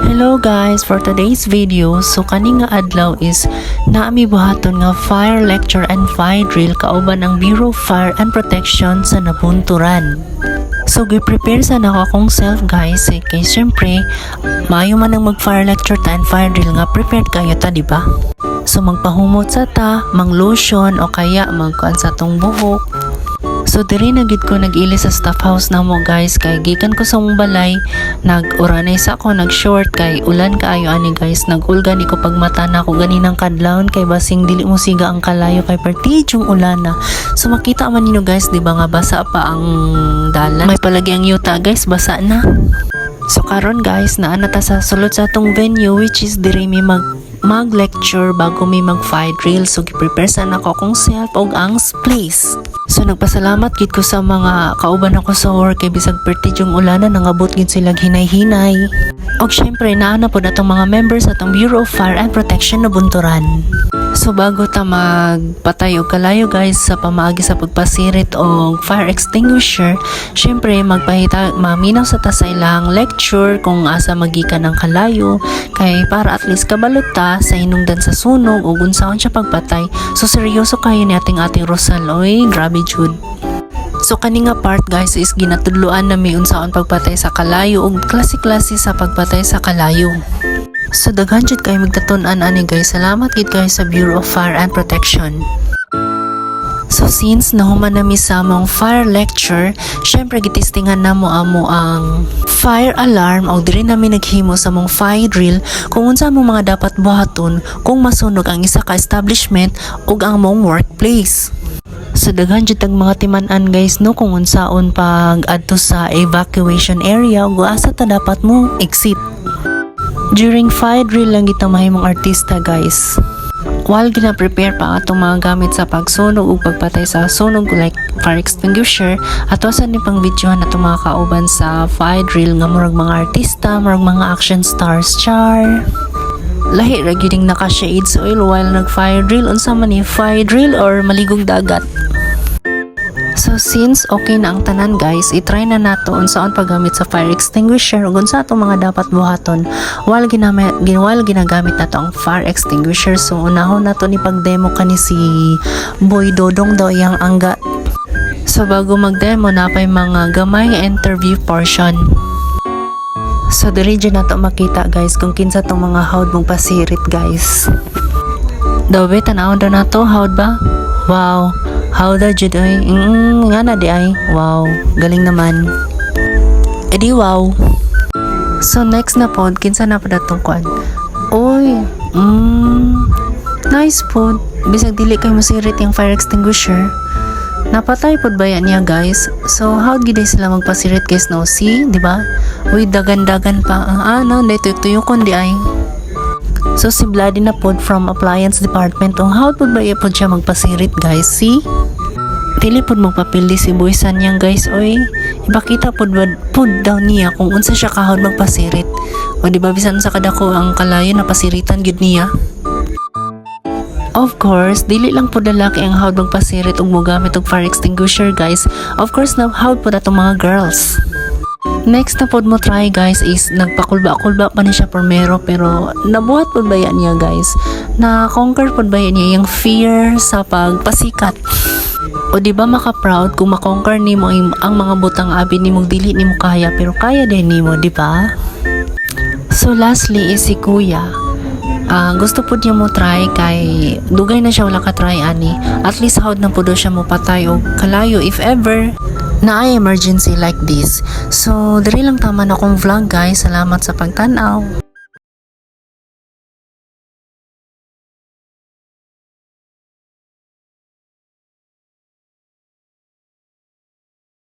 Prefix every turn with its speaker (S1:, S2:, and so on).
S1: Hello guys, for today's video, so kani nga adlaw is naami buhaton nga fire lecture and fire drill kauban ang Bureau of Fire and Protection sa Nabunturan. So gi-prepare sa nako akong self guys, kay syempre maayo man ang mag fire lecture ta and fire drill nga prepared kayo ta, di ba? So magpahumot sa ta, mang lotion o kaya magkuan sa tong buhok. So diri na gid ko nag-ili sa staff house na mo guys, kay gikan ko sa mong balay, nag-uranay sa ako, nag-short kay ulan kaayo ani guys, nag-ulgan ko pagmata na ako ganinang kadlawon kay basing dili mo siga ang kalayo kay partid yung ulan na. So makita man ninyo guys, di ba nga basa pa ang dalan, may palagi ang yuta guys, basa na. So karon guys, naana ta sa sulod sa atong venue, which is diri mi mag-lecture bago may mag-fire drill. So gi-prepare sa nako akong self og ang place. So nagpasalamat gid ko sa mga kauban ako sa work kay bisag pertid yung ulanan, nangabot gid sila hinay-hinay. Og syempre naana po natong mga members atong Bureau of Fire and Protection Nabunturan. So bago ta magpatay og kalayo guys sa pamaagi sa pagpasirit og fire extinguisher, syempre maminaw sa ta sa ilang lecture kung asa magikan ang kalayo, kay para at least kabalot ta sa hinungdan sa sunog o unsaon siya pagpatay. So seryoso kayo ni ating Rosal, oy grabe jud. So kani nga part guys is ginatudloan na may unsaon pagpatay sa kalayo ug klase-klase sa pagpatay sa kalayo. So daghan jud kayo magtatun-an ani guys. Salamat gid kayo sa Bureau of Fire and Protection. So since nahuman nami sa among fire lecture, syempre gitistingan namo amo ang fire alarm o diri nami naghimo sa among fire drill kung unsa among mga dapat buhaton kung masunog ang isa ka establishment ug ang among workplace. So daghan jud tag mga timan-an guys no kung unsaon pag adto sa evacuation area ug asa ta dapat mo exit. During fire drill lang kita mahimong artista guys. While gina-prepare pa atong mga gamit sa pagsunog ug pagpatay sa sunog like fire extinguisher, ato sa ni pang videohan atong mga kauban sa fire drill nga murag mga artista, murag mga action stars, char. Lahi ra giding naka-shades oil while nag-fire drill. Unsa man ni fire drill or maligong dagat? So since okay na ang tanan guys, i-try na nato unsaon paggamit sa fire extinguisher ug unsa atong mga dapat buhaton while ginagamit nato ang fire extinguisher. So unahon nato ni pag-demo kani si Boy Dodong daw iyang angga. So bago mag-demo na pay mga gamay nga interview portion. So diri dyan nato makita guys kung kinsa tong mga hawd mong pasirit guys. Daw be tanawon daw nato hawd ba? Wow, hawd da jud ay. Nga na di ay. Wow, galing naman. Edi wow. So next na pod kinsa na pud atong kuan. Oy, nice pod. Bisag dili kay masirit yung fire extinguisher. Napatay pod ba yan niya guys? So how gid sila magpasirit guys no? See, di ba? Uy, dagan-dagan pa. No, dito tuyokon di ay. So si Bloody na pod from appliance department. How pod ba iya pod siya magpasirit guys? See? Dili pod magpapildi si Boysan niyang guys. Oy, ipakita pod daw niya kung unsa siya kahod magpasirit. O di ba bisan sa kadako ang kalayo napasiritan gid niya. Of course, dili lang po lalaki ang hawd magpasirit ug mogamit og fire extinguisher guys. Of course, na hawd po atong mga girls. Next na pod mo try guys is nagpakulba-kulba pa ni siya primero pero nabuhat pod ba yan niya guys. Na-conquer pod ba yan niya yung fear sa pagpasikat. O di ba maka-proud kung makonquer nimo ang mga butang abi nimo dili nimo kaya pero kaya din nimo, di ba? So lastly is si Kuya. Gusto po niya mo try kay dugay na siya wala ka try ani. At least hawd na po daw siya mo patay o kalayo if ever na ay emergency like this. So diri lang tama na akong vlog guys. Salamat sa pagtanaw.